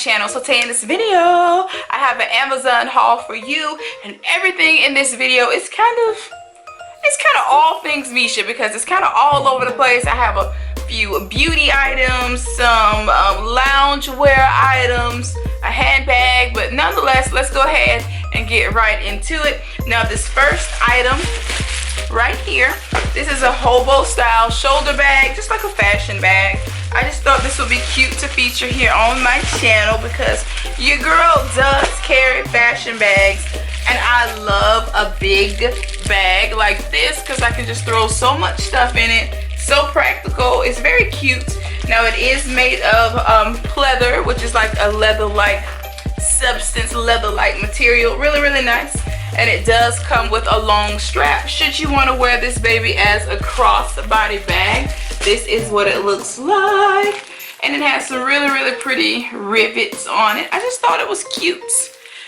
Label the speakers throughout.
Speaker 1: channel. So today in this video, I have an Amazon haul for you, and everything in this video is kind of all things Misha because it's kind of all over the place. I have a few beauty items, some loungewear items, a handbag, but nonetheless, let's go ahead and get right into it. Now this first item right here, this is a hobo style shoulder bag, just like a fashion bag. I just thought this would be cute to feature here on my channel because your girl does carry fashion bags, and I love a big bag like this because I can just throw so much stuff in it. So practical. It's very cute. Now it is made of pleather, which is like a leather-like substance, leather-like material. Really nice. And it does come with a long strap should you want to wear this baby as a crossbody bag. This is what it looks like, and it has some really pretty rivets on it. I just thought it was cute,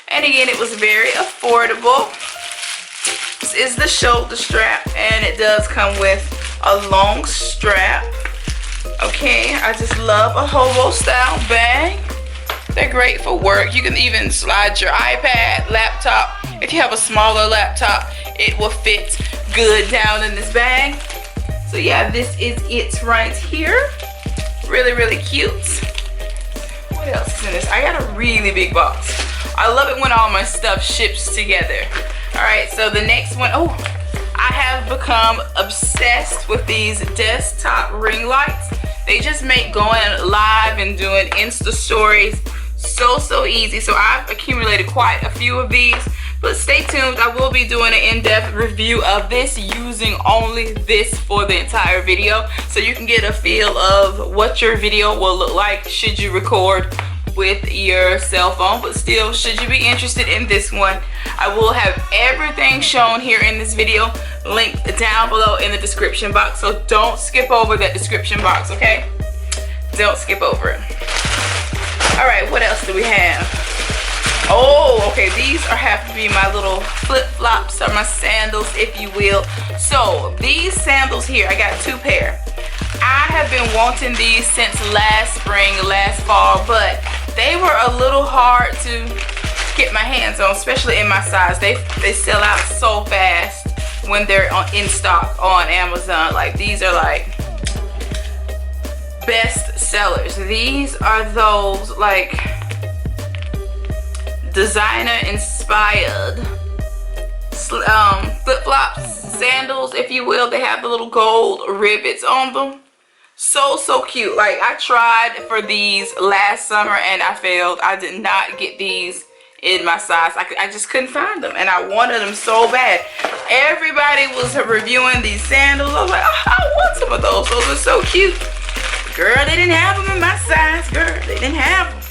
Speaker 1: and again, it was very affordable. This is the shoulder strap, and it does come with a long strap. Okay, I just love a hobo style bag. They're great for work. You can even slide your iPad, laptop. If you have a smaller laptop, it will fit good down in this bag. So yeah, this is it right here. Really cute. What else is in this? I got a really big box. I love it when all my stuff ships together. Alright, so the next one, oh, I have become obsessed with these desktop ring lights. They just make going live and doing Insta stories so easy. So I've accumulated quite a few of these. But stay tuned, I will be doing an in-depth review of this using only this for the entire video, so you can get a feel of what your video will look like should you record with your cell phone. But still, should you be interested in this one, I will have everything shown here in this video linked down below in the description box, so don't skip over that description box, okay? Don't skip over it. Alright, what else do we have? Oh, okay, these have to be my little flip-flops or my sandals, if you will. So these sandals here, I got 2 pair. I have been wanting these since last spring, last fall, but they were a little hard to get my hands on, especially in my size. They sell out so fast when they're in stock on Amazon. Like, these are like best sellers. These are those like designer inspired flip-flops, sandals, if you will. They have the little gold rivets on them. So cute. Like, I tried for these last summer and I failed. I did not get these in my size. I just couldn't find them, and I wanted them so bad. Everybody was reviewing these sandals. I was like, oh, I want some of those. Those are so cute. Girl, they didn't have them in my size. Girl, they didn't have them.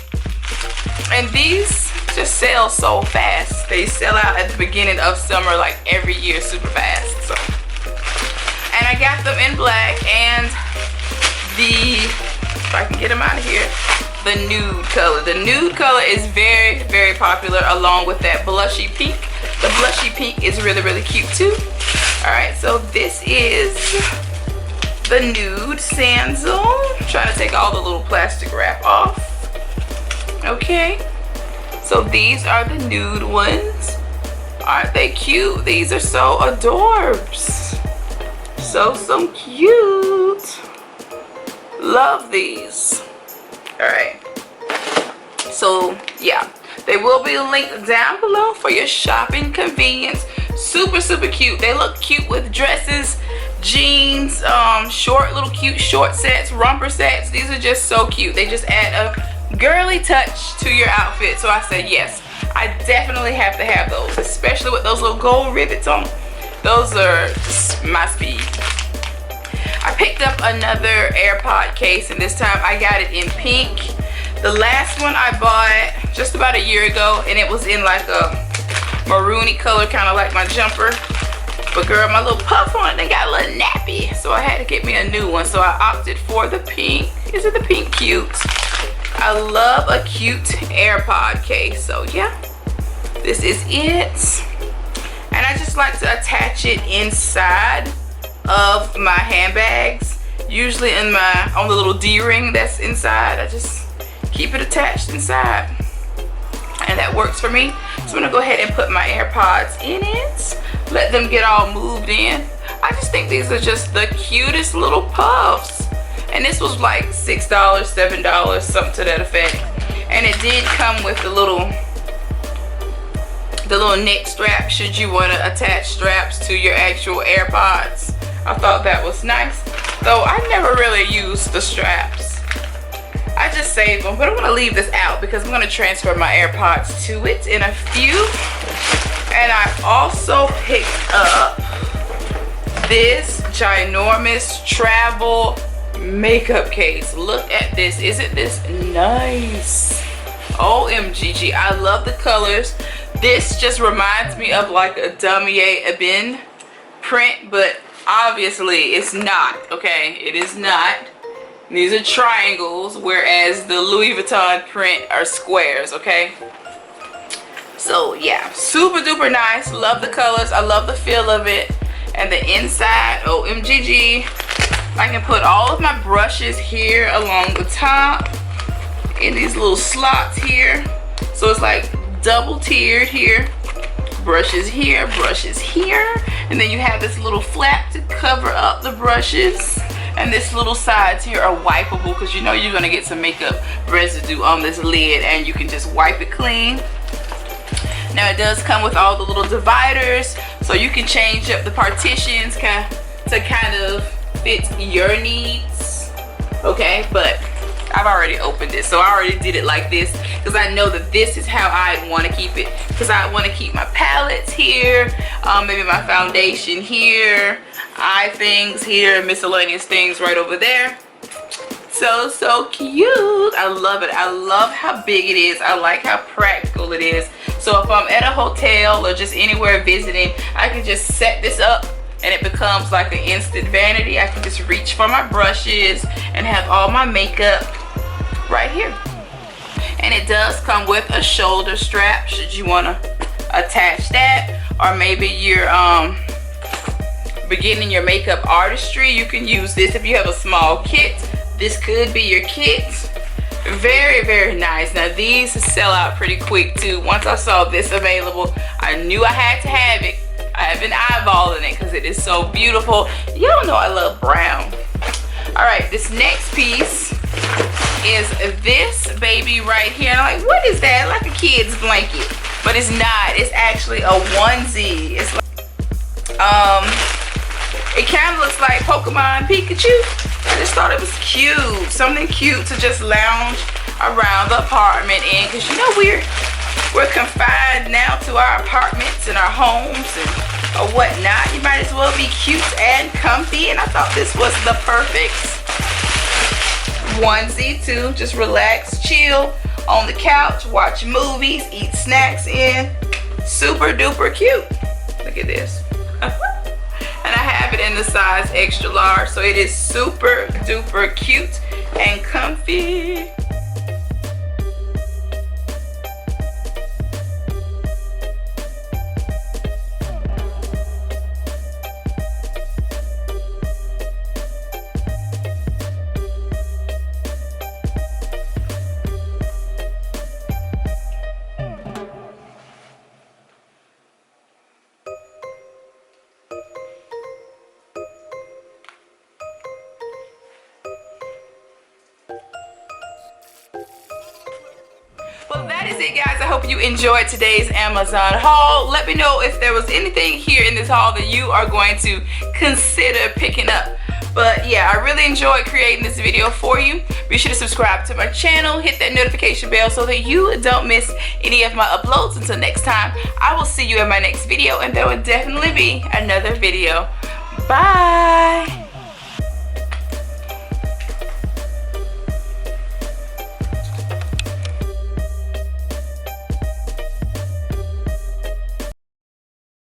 Speaker 1: And these just sell so fast. They sell out at the beginning of summer, like every year, super fast. So, and I got them in black and if I can get them out of here, the nude color. The nude color is very popular, along with that blushy pink. The blushy pink is really cute too. All right, so this is the nude sandal. I'm trying to take all the little plastic wrap off. Okay. So these are the nude ones. Aren't they cute? These are so adorbs. So cute. Love these. Alright. So yeah, they will be linked down below for your shopping convenience. Super cute. They look cute with dresses, jeans, short little cute short sets, romper sets. These are just so cute. They just add a girly touch to your outfit. So I said yes, I definitely have to have those, especially with those little gold rivets on. Those are just my speed. I picked up another AirPod case, and this time I got it in pink. The last one I bought just about a year ago, and it was in like a maroony color, kind of like my jumper. But girl, my little puff on it, they got a little nappy, so I had to get me a new one. So I opted for the pink. Isn't the pink cute? I love a cute AirPod case. So yeah, this is it. And I just like to attach it inside of my handbags, usually in on the little D-ring that's inside. I just keep it attached inside. And that works for me. So I'm gonna go ahead and put my AirPods in it. Let them get all moved in. I just think these are just the cutest little puffs. And this was like $6, $7, something to that effect. And it did come with the little neck strap should you want to attach straps to your actual AirPods. I thought that was nice. Though I never really used the straps. I just saved them, but I'm gonna leave this out because I'm gonna transfer my AirPods to it in a few. And I also picked up this ginormous travel makeup case. Look at this. Isn't this nice? OMGG. I love the colors. This just reminds me of like a Damier Ebene print, but obviously it's not, okay? It is not. These are triangles, whereas the Louis Vuitton print are squares, okay? So yeah, super duper nice. Love the colors. I love the feel of it. And the inside, OMGG. I can put all of my brushes here along the top in these little slots here. So it's like double tiered here. Brushes here, brushes here. And then you have this little flap to cover up the brushes. And this little sides here are wipeable because you know you're going to get some makeup residue on this lid and you can just wipe it clean. Now it does come with all the little dividers so you can change up the partitions to kind of fit your needs. Okay, but I've already opened it, so I already did it like this because I know that this is how I want to keep it, because I want to keep my palettes here, maybe my foundation here, eye things here, miscellaneous things right over there. So cute. I love it. I love how big it is. I like how practical it is. So if I'm at a hotel or just anywhere visiting, I can just set this up and it becomes like an instant vanity. I can just reach for my brushes and have all my makeup right here. And it does come with a shoulder strap should you want to attach that, or maybe you're beginning your makeup artistry. You can use this if you have a small kit. This could be your kit. Very, very nice. Now these sell out pretty quick too. Once I saw this available, I knew I had to have it. I have been eyeballing it because it is so beautiful. Y'all know I love brown. Alright, this next piece is this baby right here. And I'm like, what is that? Like a kid's blanket. But it's not. It's actually a onesie. It's like, it kind of looks like Pokemon Pikachu. I just thought it was cute. Something cute to just lounge around the apartment in. Because you know we're confined now to our apartments and our homes and or whatnot. You might as well be cute and comfy. And I thought this was the perfect onesie to just relax, chill on the couch, watch movies, eat snacks in. Super duper cute. Look at this. And I have it in the size extra large, so it is super duper cute and comfy. Well, that is it, guys. I hope you enjoyed today's Amazon haul. Let me know if there was anything here in this haul that you are going to consider picking up. But yeah, I really enjoyed creating this video for you. Be sure to subscribe to my channel, hit that notification bell so that you don't miss any of my uploads. Until next time, I will see you in my next video, and there will definitely be another video. Bye.